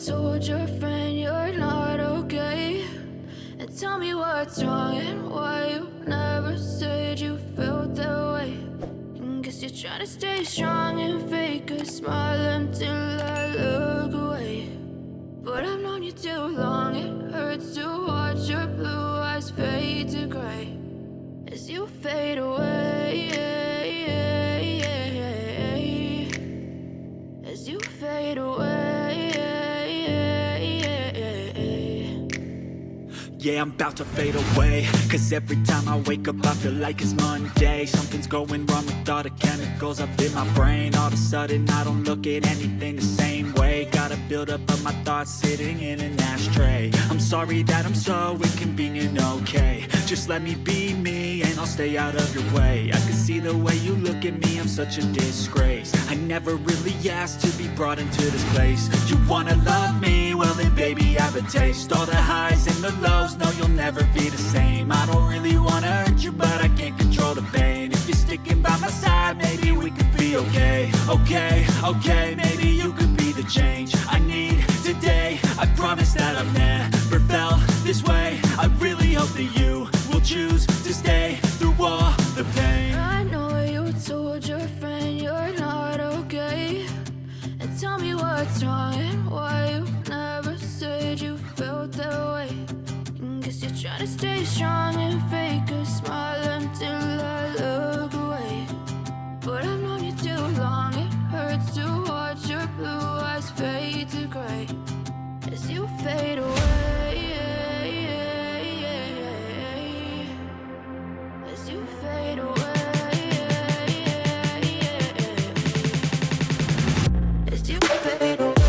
told your friend you're not okay? And tell me what's wrong and why you never said you felt that way. And guess you're trying to stay strong and fake a smile until I look away. But I've known you too long, it hurts to watch your blue eyes fade to gray as you fade away, as you fade away. Yeah, I'm about to fade away, cause every time I wake up I feel like it's Monday. Something's going wrong with all the chemicals up in my brain. All of a sudden I don't look at anything the same way. Gotta build up of my thoughts sitting in an ashtray. I'm sorry that I'm so inconvenient, okay? Just let me be me and I'll stay out of your way. I can see the way you look at me, I'm such a disgrace. I never really asked to be brought into this place. You wanna love me? Well then baby, have a taste. All the highs and the lows, no, you'll never be the same. I don't really wanna hurt you, but I can't control the pain. If you're sticking by my side, maybe we could be okay. Okay, maybe you could be the change I need today. I promise that I've never felt this way. I really hope that you will choose to stay through all the pain. I know you told your friend you're not okay. And tell me what's wrong and why you never said you felt that way. Guess you're trying to stay strong and fake a smile until I look away. But I've known you too long, it hurts to watch your blue eyes fade to gray as you fade away, as you fade away, as you fade away.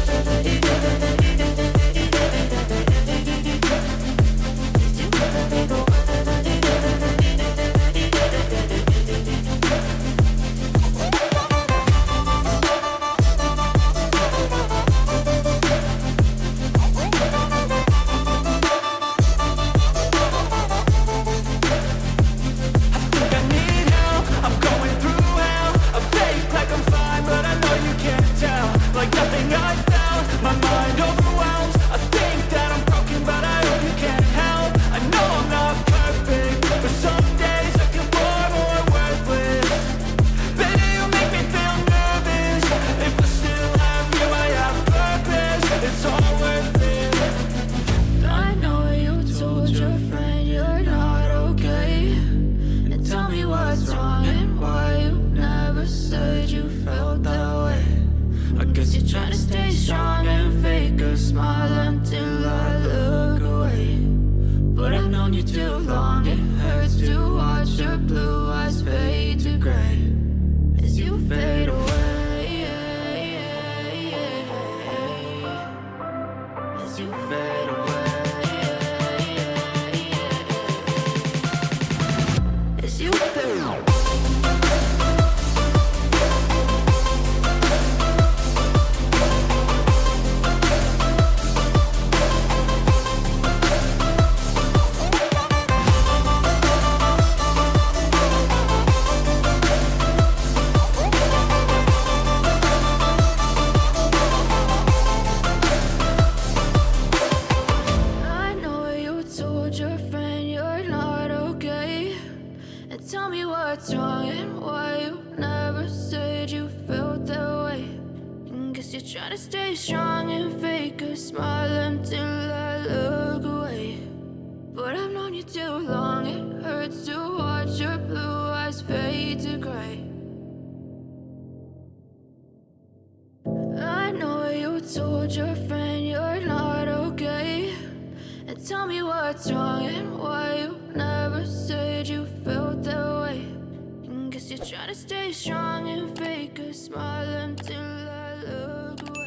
Trying to stay strong and fake a smile until I look away.